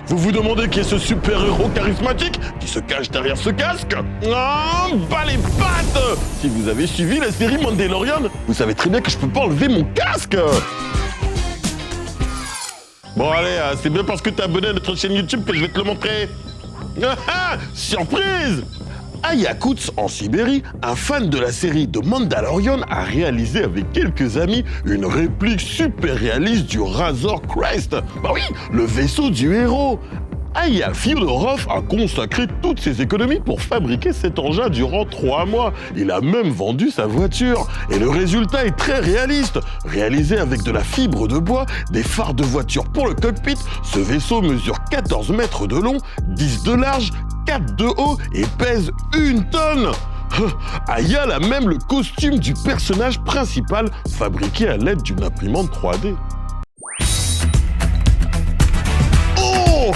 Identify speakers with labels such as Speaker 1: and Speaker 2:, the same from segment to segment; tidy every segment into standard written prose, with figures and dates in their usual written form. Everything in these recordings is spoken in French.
Speaker 1: Vous vous demandez qui est ce super-héros charismatique qui se cache derrière ce casque? Ah, bas les pattes! Si vous avez suivi la série Mandalorian, vous savez très bien que je peux pas enlever mon casque! Bon allez, c'est bien parce que t'es abonné à notre chaîne YouTube que je vais te le montrer. Surprise! À Yakutsk, en Sibérie, un fan de la série de Mandalorian a réalisé avec quelques amis une réplique super réaliste du Razor Crest. Bah oui, le vaisseau du héros. Aya Fyodorov a consacré toutes ses économies pour fabriquer cet engin durant 3 mois. Il a même vendu sa voiture. Et le résultat est très réaliste. Réalisé avec de la fibre de bois, des phares de voiture pour le cockpit, ce vaisseau mesure 14 mètres de long, 10 de large, 4 de haut et pèse 1 tonne. Aya a même le costume du personnage principal fabriqué à l'aide d'une imprimante 3D. Oh!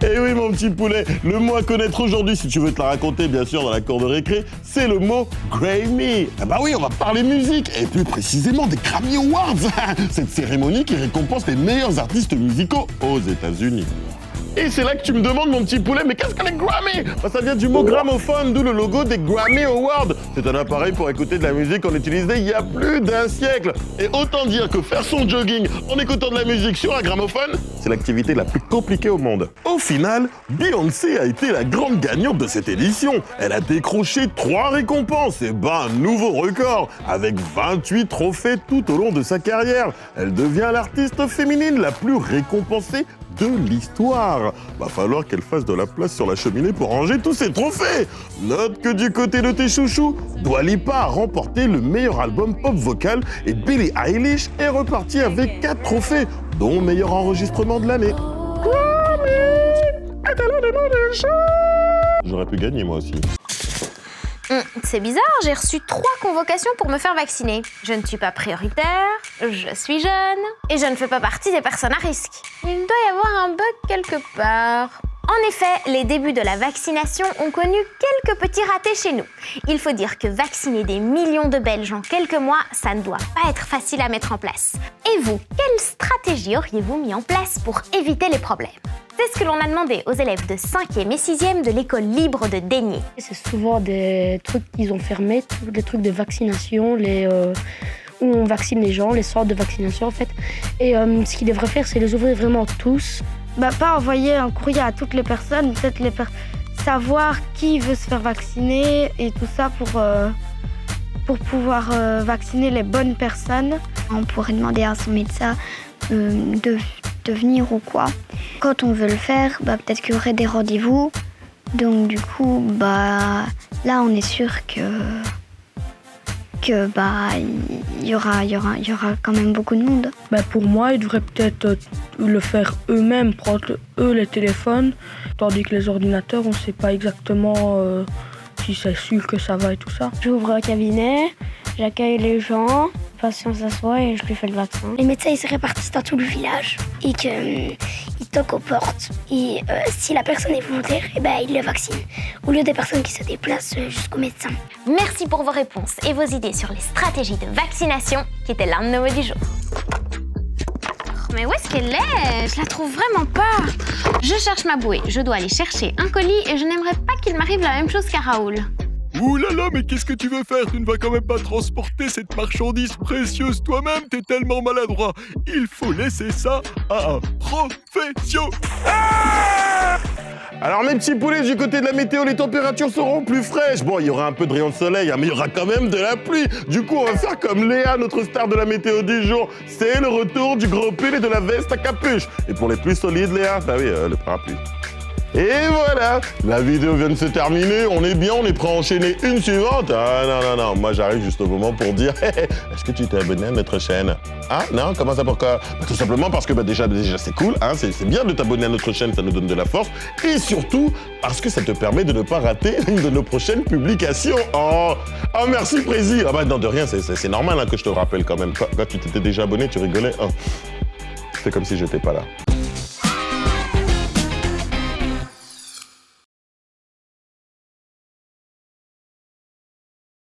Speaker 1: Eh oui mon petit poulet, le mot à connaître aujourd'hui, si tu veux te la raconter bien sûr dans la cour de récré, c'est le mot Grammy. Ah bah oui, on va parler musique, et plus précisément des Grammy Awards, cette cérémonie qui récompense les meilleurs artistes musicaux aux États-Unis. Et c'est là que tu me demandes, mon petit poulet, mais qu'est-ce que les Grammy? Bah, ça vient du mot gramophone, d'où le logo des Grammy Awards. C'est un appareil pour écouter de la musique qu'on utilisait il y a plus d'1 siècle. Et autant dire que faire son jogging en écoutant de la musique sur un gramophone, c'est l'activité la plus compliquée au monde. Au final, Beyoncé a été la grande gagnante de cette édition. Elle a décroché 3 récompenses et bat un nouveau record, avec 28 trophées tout au long de sa carrière. Elle devient l'artiste féminine la plus récompensée de l'histoire. Va falloir qu'elle fasse de la place sur la cheminée pour ranger tous ses trophées. Note que du côté de tes chouchous, Dua Lipa a remporté le meilleur album pop vocal et Billie Eilish est repartie avec 4 trophées, dont meilleur enregistrement de l'année. J'aurais pu gagner moi aussi.
Speaker 2: C'est bizarre, j'ai reçu 3 convocations pour me faire vacciner. Je ne suis pas prioritaire, je suis jeune, et je ne fais pas partie des personnes à risque. Il doit y avoir un bug quelque part. En effet, les débuts de la vaccination ont connu quelques petits ratés chez nous. Il faut dire que vacciner des millions de Belges en quelques mois, ça ne doit pas être facile à mettre en place. Et vous, quelle stratégie auriez-vous mis en place pour éviter les problèmes ? C'est ce que l'on a demandé aux élèves de 5e et 6e de l'école libre de Daigné.
Speaker 3: C'est souvent des trucs qu'ils ont fermés, des trucs de vaccination, où on vaccine les gens, les centres de vaccination en fait. Et ce qu'ils devraient faire, c'est les ouvrir vraiment tous.
Speaker 4: Pas envoyer un courrier à toutes les personnes, peut-être savoir qui veut se faire vacciner et tout ça pour pouvoir vacciner les bonnes personnes.
Speaker 5: On pourrait demander à son médecin de venir ou quoi. Quand on veut le faire, peut-être qu'il y aurait des rendez-vous. Donc du coup, là on est sûr que il y aura quand même beaucoup de monde.
Speaker 3: Pour moi, ils devraient peut-être le faire eux-mêmes, prendre eux les téléphones, tandis que les ordinateurs, on ne sait pas exactement si c'est sûr que ça va et tout ça.
Speaker 4: J'ouvre un cabinet, j'accueille les gens, le patient s'assoit et je lui fais le vaccin.
Speaker 5: Les médecins ils se répartissent dans tout le village et qu'ils toquent aux portes. Et si la personne est volontaire, ils le vaccinent. Au lieu des personnes qui se déplacent jusqu'au médecin.
Speaker 2: Merci pour vos réponses et vos idées sur les stratégies de vaccination qui étaient l'un de nos mots du jour. Mais où est-ce qu'elle est? Je la trouve vraiment pas. Je cherche ma bouée, je dois aller chercher un colis et je n'aimerais pas qu'il m'arrive la même chose qu'à Raoul.
Speaker 6: Ouh là là, mais qu'est-ce que tu veux faire? Tu ne vas quand même pas transporter cette marchandise précieuse toi-même, t'es tellement maladroit. Il faut laisser ça à un professionnel.
Speaker 1: Alors mes petits poulets, du côté de la météo, les températures seront plus fraîches. Bon, il y aura un peu de rayons de soleil, mais il y aura quand même de la pluie. Du coup, on va faire comme Léa, notre star de la météo du jour. C'est le retour du gros pull et de la veste à capuche. Et pour les plus solides, Léa, le parapluie. Et voilà, la vidéo vient de se terminer, on est bien, on est prêt à enchaîner une suivante. Ah non, moi j'arrive juste au moment pour dire, est-ce que tu t'es abonné à notre chaîne? Ah non, comment ça, pourquoi? Tout simplement parce que déjà c'est cool, c'est bien de t'abonner à notre chaîne, ça nous donne de la force. Et surtout, parce que ça te permet de ne pas rater une de nos prochaines publications. Oh merci Prési. Non, de rien, c'est normal que je te rappelle quand même. Quand tu t'étais déjà abonné, tu rigolais. C'est comme si j'étais pas là.